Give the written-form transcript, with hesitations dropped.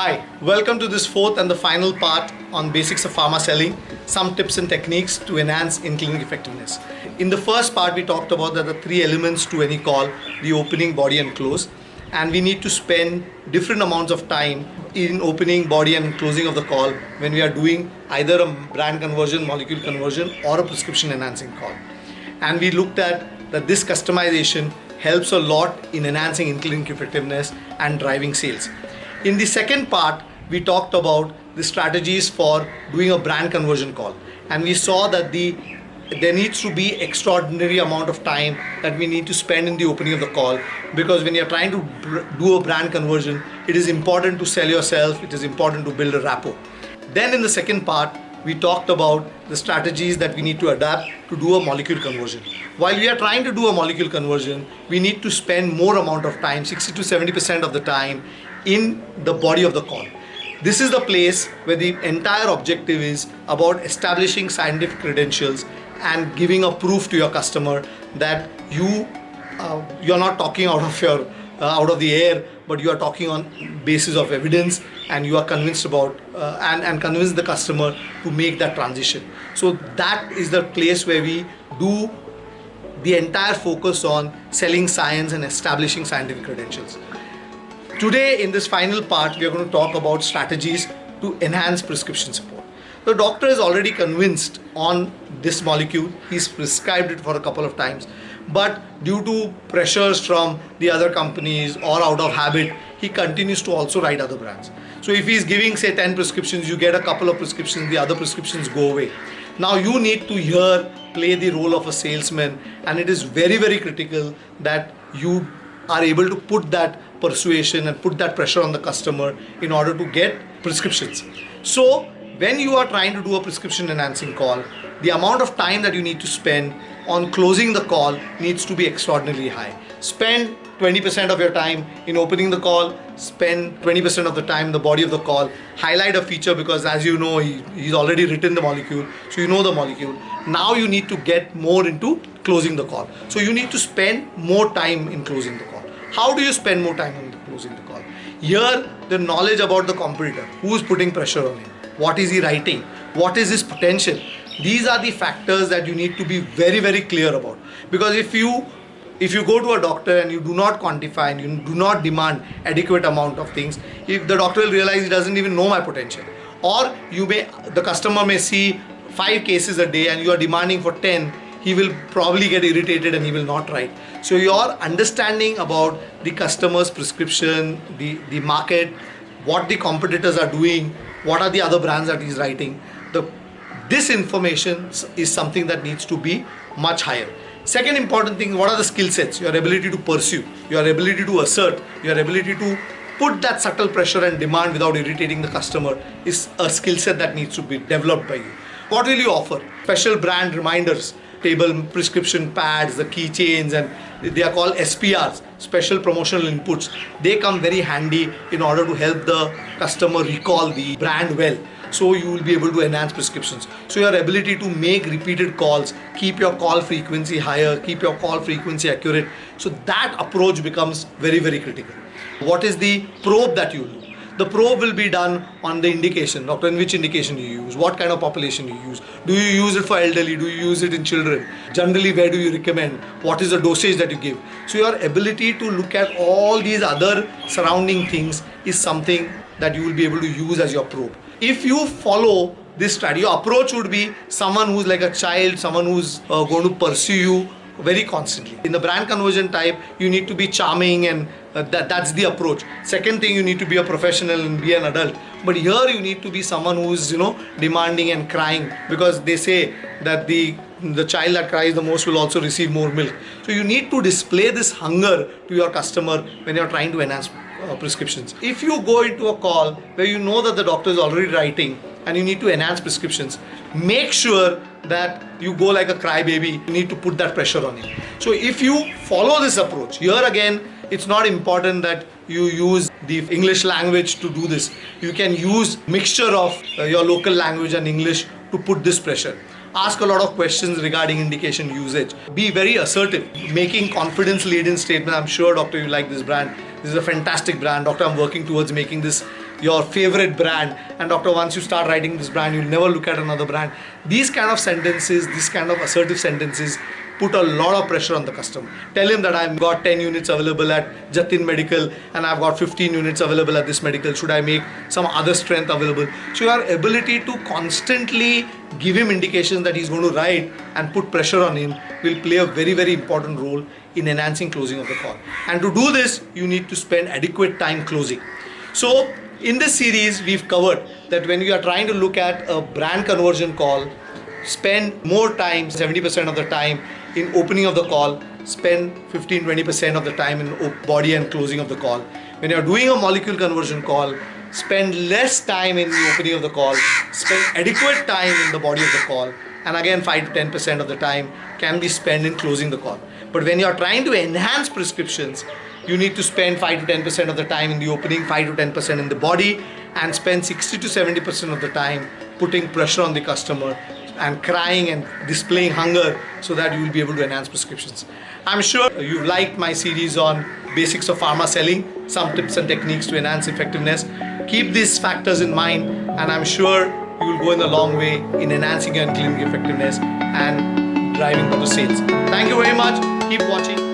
Hi, welcome to this fourth and the final part on basics of pharma selling, some tips and techniques to enhance in-clinic effectiveness. In the first part, we talked about that the three elements to any call, the opening, body and close. And we need to spend different amounts of time in opening, body and closing of the call when we are doing either a brand conversion, molecule conversion or a prescription enhancing call. And we looked at that this customization helps a lot in enhancing in-clinic effectiveness and driving sales. In the second part, we talked about the strategies for doing a brand conversion call, and we saw that there needs to be extraordinary amount of time that we need to spend in the opening of the call, because when you're trying to do a brand conversion, it is important to sell yourself, it is important to build a rapport. Then in the second part, we talked about the strategies that we need to adapt to do a molecule conversion. While we are trying to do a molecule conversion, we need to spend more amount of time, 60 to 70% of the time, in the body of the call. This is the place where the entire objective is about establishing scientific credentials and giving a proof to your customer that you're not talking out of the air, but you are talking on basis of evidence, and you are convinced about and convince the customer to make that transition. So that is the place where we do the entire focus on selling science and establishing scientific credentials. Today, in this final part, we are going to talk about strategies to enhance prescription support. The doctor is already convinced on this molecule. He's prescribed it for a couple of times, but due to pressures from the other companies or out of habit, he continues to also write other brands. So if he's giving, say, 10 prescriptions, you get a couple of prescriptions, the other prescriptions go away. Now you need to here play the role of a salesman, and it is very, very critical that you are able to put that persuasion and put that pressure on the customer in order to get prescriptions. So when you are trying to do a prescription enhancing call, the amount of time that you need to spend on closing the call needs to be extraordinarily high. Spend 20% of your time in opening the call, spend 20% of the time in the body of the call, highlight a feature, because as you know, he's already written the molecule, so you know the molecule. Now you need to get more into closing the call. So you need to spend more time in closing the call. How do you spend more time in closing the call? Here, the knowledge about the competitor, who is putting pressure on him, what is he writing, what is his potential. These are the factors that you need to be very, very clear about. Because if you go to a doctor and you do not quantify and you do not demand adequate amount of things, if the doctor will realize he doesn't even know my potential. Or the customer may see 5 cases a day and you are demanding for 10, he will probably get irritated and he will not write. So your understanding about the customer's prescription, the market, what the competitors are doing, what are the other brands that he's writing, this information is something that needs to be much higher. Second important thing, what are the skill sets? Your ability to pursue, your ability to assert, your ability to put that subtle pressure and demand without irritating the customer is a skill set that needs to be developed by you. What will you offer? Special brand reminders, table prescription pads, the keychains, and they are called SPRs, special promotional inputs. They come very handy in order to help the customer recall the brand well. So you will be able to enhance prescriptions. So your ability to make repeated calls, keep your call frequency higher, keep your call frequency accurate. So that approach becomes very, very critical. What is the probe that you do? The probe will be done on the indication. Doctor, in which indication you use? What kind of population you use? Do you use it for elderly? Do you use it in children? Generally, where do you recommend? What is the dosage that you give? So your ability to look at all these other surrounding things is something that you will be able to use as your probe. If you follow this strategy, your approach would be someone who's like a child, someone who's going to pursue you very constantly. In the brand conversion type, you need to be charming, and that's the approach. Second thing, you need to be a professional and be an adult. But here you need to be someone who's demanding and crying, because they say that the child that cries the most will also receive more milk. So you need to display this hunger to your customer when you're trying to enhance prescriptions. If you go into a call where you know that the doctor is already writing and you need to enhance prescriptions, make sure that you go like a crybaby. You need to put that pressure on him. So if you follow this approach, here again, it's not important that you use the English language to do this. You can use mixture of your local language and English to put this pressure. Ask a lot of questions regarding indication usage. Be very assertive, making confidence-laden statements. I'm sure, doctor, you like this brand. This is a fantastic brand. Doctor, I'm working towards making this your favorite brand, and doctor, once you start writing this brand, you'll never look at another brand. These kind of sentences, these kind of assertive sentences put a lot of pressure on the customer. Tell him that I've got 10 units available at Jatin Medical and I've got 15 units available at this medical. Should I make some other strength available? So your ability to constantly give him indications that he's going to write and put pressure on him will play a very, very important role in enhancing closing of the call. And to do this, you need to spend adequate time closing. So in this series, we've covered that when you are trying to look at a brand conversion call, spend more time, 70% of the time in opening of the call, spend 15-20% of the time in body and closing of the call. When you're doing a molecule conversion call, spend less time in the opening of the call, spend adequate time in the body of the call, and again 5 to 10% of the time can be spent in closing the call. But when you're trying to enhance prescriptions, you need to spend 5 to 10% of the time in the opening, 5 to 10% in the body, and spend 60 to 70% of the time putting pressure on the customer and crying and displaying hunger so that you will be able to enhance prescriptions. I'm sure you've liked my series on basics of pharma selling, some tips and techniques to enhance effectiveness. Keep these factors in mind, and I'm sure you will go in a long way in enhancing your clinical effectiveness and driving better sales. Thank you very much. Keep watching.